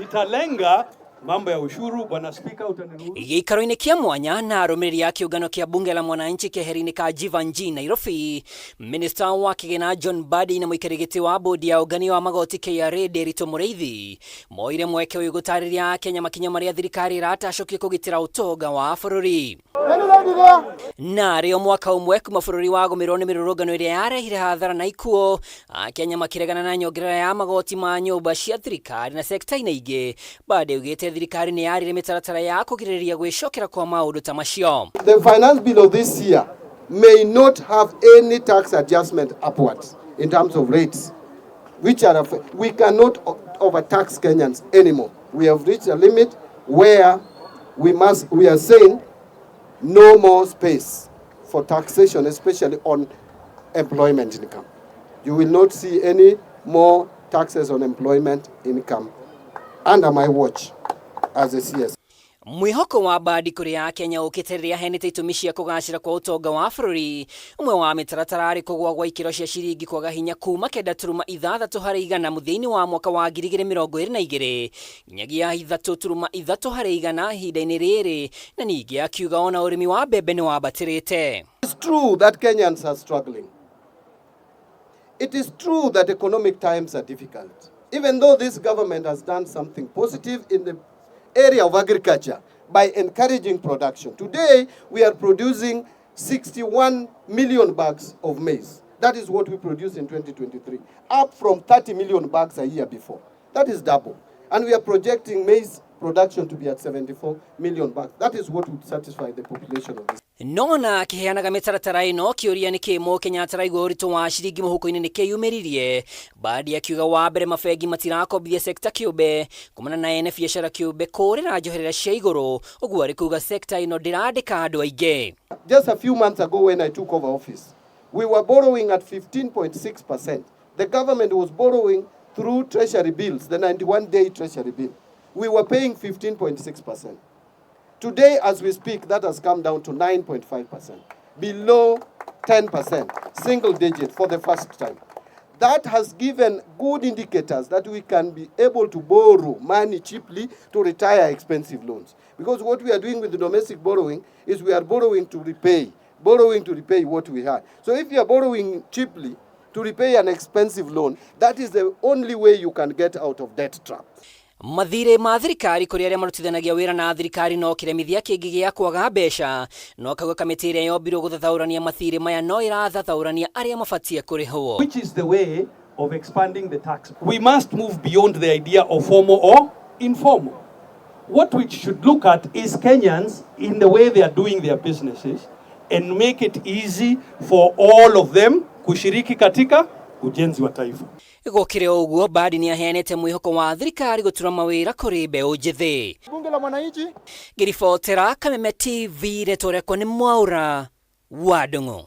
Italenga mambo ya ushuru. Bwana Spika, utaniruhusu. Gĩikaro-inĩ kĩa mwanya na arũmĩrĩri ya kĩũngano kĩa bunge la mwananchi keheri-inĩ ka Jivanji Nairobi, Minista wa KIGINA Mbadi na mũikarĩri gĩtĩ wa bodi ya ũngania wa Magoti KRA Nderitu Mũrĩithi moire mweke ũyũ gũtarĩria Akenya makinya marĩa thirikari ĩratacũkia kũgitĩra ũtonga wa bũrũri. Na rĩo mwaka ũmwe kuma bũrũri wagũmĩrwo nĩ mĩrũrũngano ĩrĩa yarehire hathara na ikuũ, Akenya makĩregana na nyongerera ya magoti ma nyũmba cia thirikari na sekta-inĩ ingĩ. Mbadi augĩte thirikari nĩ yarire mĩtaratara ya kũgirĩrĩria gwĩcokera kwa maũndũ ta macio. The finance bill of this year may not have any tax adjustment upwards in terms of rates, which are we cannot overtax Kenyans anymore. We have reached a limit where we are saying no more space for taxation, especially on employment income. You will not see any more taxes on employment income under my watch as a CS. Mwĩhoko wa Mbadi kũrĩ Akenya ũkĩte rĩrĩa henete itũmi cia kũgacĩra kwa ũtonga wa bũrũri. Ũmwe wa mĩtaratara arĩ kũgũa gwa ikĩro cia ciringi kwaga hinya kuma 9.6% mũthia-inĩ wa mwaka wa 2022 nginyagia 3.3% ihinda-inĩ rĩrĩ, na ningĩ akiuga ona ũrĩmi wa mbembe nĩ wambatĩrĩte. It's true that Kenyans are struggling. It is true that economic times are difficult. Even though this government has done something positive in the area of agriculture by encouraging production. Today, we are producing 61 million bags of maize. That is what we produced in 2023, up from 30 million bags a year before. That is double. And we are projecting maize production to be at 74 million bags. That is what would satisfy the population of this. Nona kĩheanaga mĩtaratara ĩno kĩũria nĩ kĩ MUKENYA ATARAIGUA ũritũ wa ciringi mũhuko-inĩ nĩ kĩyumĩririe. Mbadi akiuga wa mbere mabengi matirakombithia sekta kĩũmbe kumana na ene biacara kĩũmbe kũrĩra njoherera cia igũrũ, ũguo arĩ kuga sekta ĩno ndĩrandĩka andũ aingĩ. Just a few months ago when I took over office, we were borrowing at 15.6%. The government was borrowing through treasury bills, the 91-day treasury bill. We were paying 15.6%. Today, as we speak, that has come down to 9.5%, below 10%, single digit for the first time. That has given good indicators that we can be able to borrow money cheaply to retire expensive loans. Because what we are doing with the domestic borrowing is we are borrowing to repay what we had. So if you are borrowing cheaply to repay an expensive loan, that is the only way you can get out of debt trap. Mathire ma thirikari kũrĩ arĩa marutithanagia wĩra na thirikari no kĩremithia kĩngĩ gĩa kwaga mbeca, no kauga kamĩtĩ ĩrĩa yombirwo gũthathaũrania mathirĩ maya no ĩrathathaũrania arĩa mabatie kũrĩhwo. Which is the way of expanding the tax. We must move beyond the idea of formal or informal. What we should look at is Kenyans in the way they are doing their businesses and make it easy for all of them kushiriki katika ujenzi wa taifa. Gũkĩrĩ ũguo, Mbadi nĩ aheanĩte mwĩhoko wa thirikari gũtura mawĩra kũrĩ mbeũ njĩthĩ. Bunge la mwananchi. Ngĩribotera Kameme TV, rĩtwa rĩakwa nĩ Mwaura wa Ndung'u.